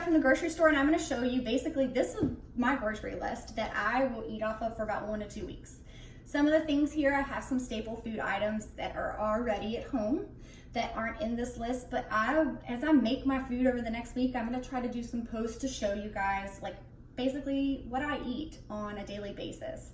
back from the grocery store and I'm gonna show you, basically this is my grocery list that I will eat off of for about 1 to 2 weeks. Some of the things here, I have some staple food items that are already at home that aren't in this list, but as I make my food over the next week, I'm gonna try to do some posts to show you guys like basically what I eat on a daily basis.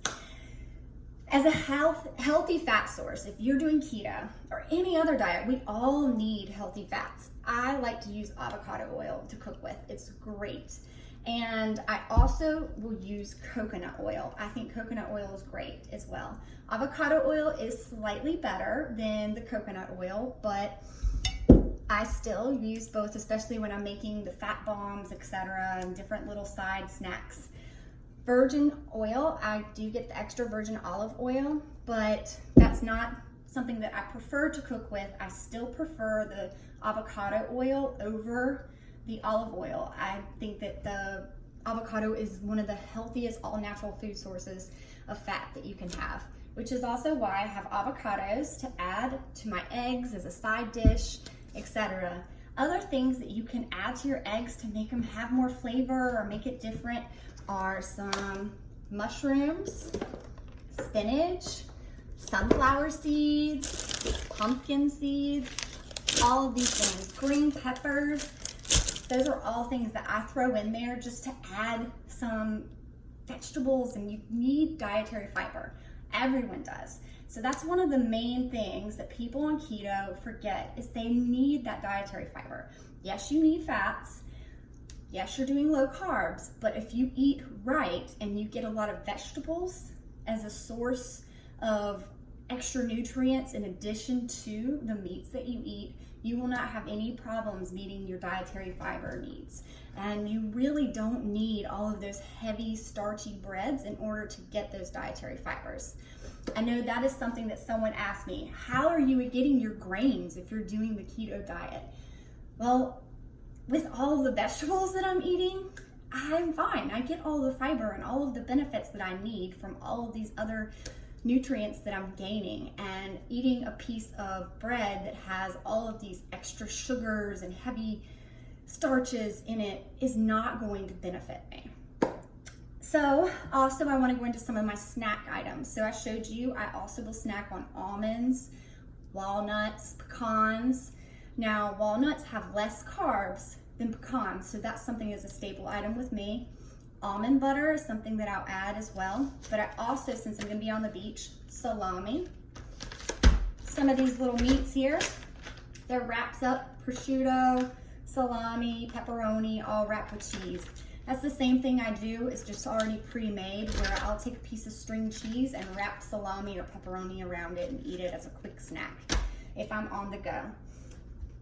As a healthy fat source, if you're doing keto or any other diet, we all need healthy fats. I like to use avocado oil to cook with. It's great. And I also will use coconut oil. I think coconut oil is great as well. Avocado oil is slightly better than the coconut oil, but I still use both, especially when I'm making the fat bombs, etc., and different little side snacks. Virgin oil, I do get the extra virgin olive oil, but that's not something that I prefer to cook with. I still prefer the avocado oil over the olive oil. I think that the avocado is one of the healthiest all natural food sources of fat that you can have, which is also why I have avocados to add to my eggs as a side dish, etc. Other things that you can add to your eggs to make them have more flavor or make it different are some mushrooms, spinach, sunflower seeds, pumpkin seeds, all of these things, green peppers. Those are all things that I throw in there just to add some vegetables, and you need dietary fiber. Everyone does. So that's one of the main things that people on keto forget, is they need that dietary fiber. Yes, you need fats. Yes, you're doing low carbs, but if you eat right and you get a lot of vegetables as a source of extra nutrients in addition to the meats that you eat, you will not have any problems meeting your dietary fiber needs. And you really don't need all of those heavy starchy breads in order to get those dietary fibers. I know that is something that someone asked me, how are you getting your grains if you're doing the keto diet? Well, with all of the vegetables that I'm eating, I'm fine. I get all the fiber and all of the benefits that I need from all of these other nutrients that I'm gaining, and eating a piece of bread that has all of these extra sugars and heavy starches in it is not going to benefit me. So also I want to go into some of my snack items. So I showed you, I also will snack on almonds, walnuts, pecans. Now walnuts have less carbs than pecans, so that's something as a staple item with me. Almond butter is something that I'll add as well. But I also, since I'm gonna be on the beach, salami. Some of these little meats here, they're wraps up, prosciutto, salami, pepperoni, all wrapped with cheese. That's the same thing I do, it's just already pre-made, where I'll take a piece of string cheese and wrap salami or pepperoni around it and eat it as a quick snack if I'm on the go.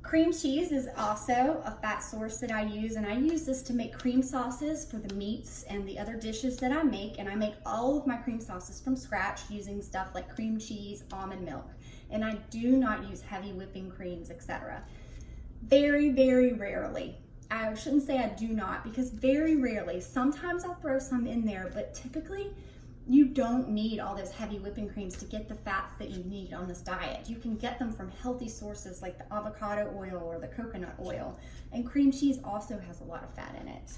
Cream cheese is also a fat source that I use, and I use this to make cream sauces for the meats and the other dishes that I make, and I make all of my cream sauces from scratch using stuff like cream cheese, almond milk, and I do not use heavy whipping creams, etc. Very, very rarely. I shouldn't say I do not, because very rarely, sometimes I'll throw some in there, but typically you don't need all those heavy whipping creams to get the fats that you need on this diet. You can get them from healthy sources like the avocado oil or the coconut oil. And cream cheese also has a lot of fat in it.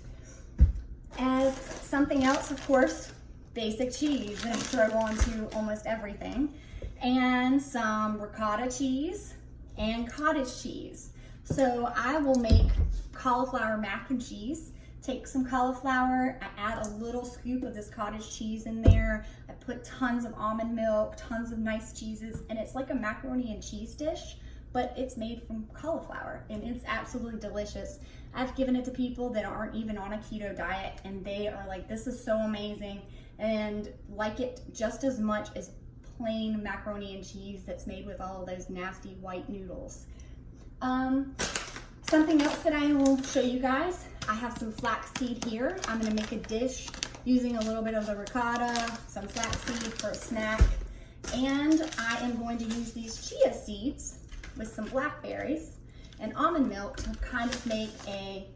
As something else, of course, basic cheese that I throw onto almost everything. And some ricotta cheese and cottage cheese. So I will make cauliflower mac and cheese. Take some cauliflower, I add a little scoop of this cottage cheese in there. I put tons of almond milk, tons of nice cheeses, and it's like a macaroni and cheese dish, but it's made from cauliflower, and it's absolutely delicious. I've given it to people that aren't even on a keto diet, and they are like, this is so amazing, and like it just as much as plain macaroni and cheese that's made with all of those nasty white noodles. Something else that I will show you guys, I have some flaxseed here. I'm gonna make a dish using a little bit of the ricotta, some flaxseed for a snack, and I am going to use these chia seeds with some blackberries and almond milk to kind of make a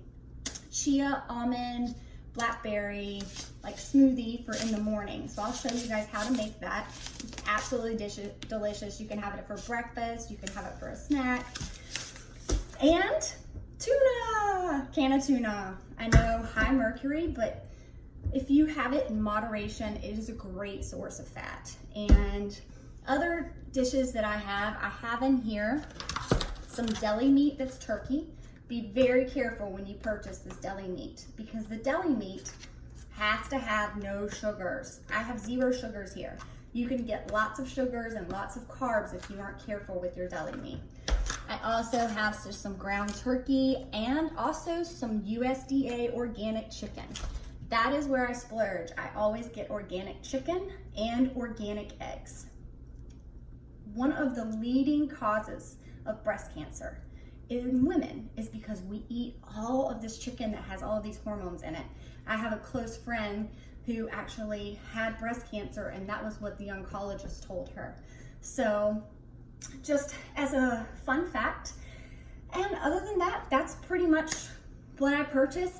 chia, almond, blackberry like smoothie for in the morning. So I'll show you guys how to make that. It's absolutely delicious. You can have it for breakfast, you can have it for a snack. And Tuna! Can of tuna. I know, high mercury, but if you have it in moderation, it is a great source of fat. And other dishes that I have in here some deli meat that's turkey. Be very careful when you purchase this deli meat because the deli meat has to have no sugars. I have 0 sugars here. You can get lots of sugars and lots of carbs if you aren't careful with your deli meat. I also have some ground turkey and also some USDA organic chicken. That is where I splurge. I always get organic chicken and organic eggs. One of the leading causes of breast cancer in women is because we eat all of this chicken that has all of these hormones in it. I have a close friend who actually had breast cancer, and that was what the oncologist told her. So just as a fun fact, and other than that, that's pretty much what I purchased.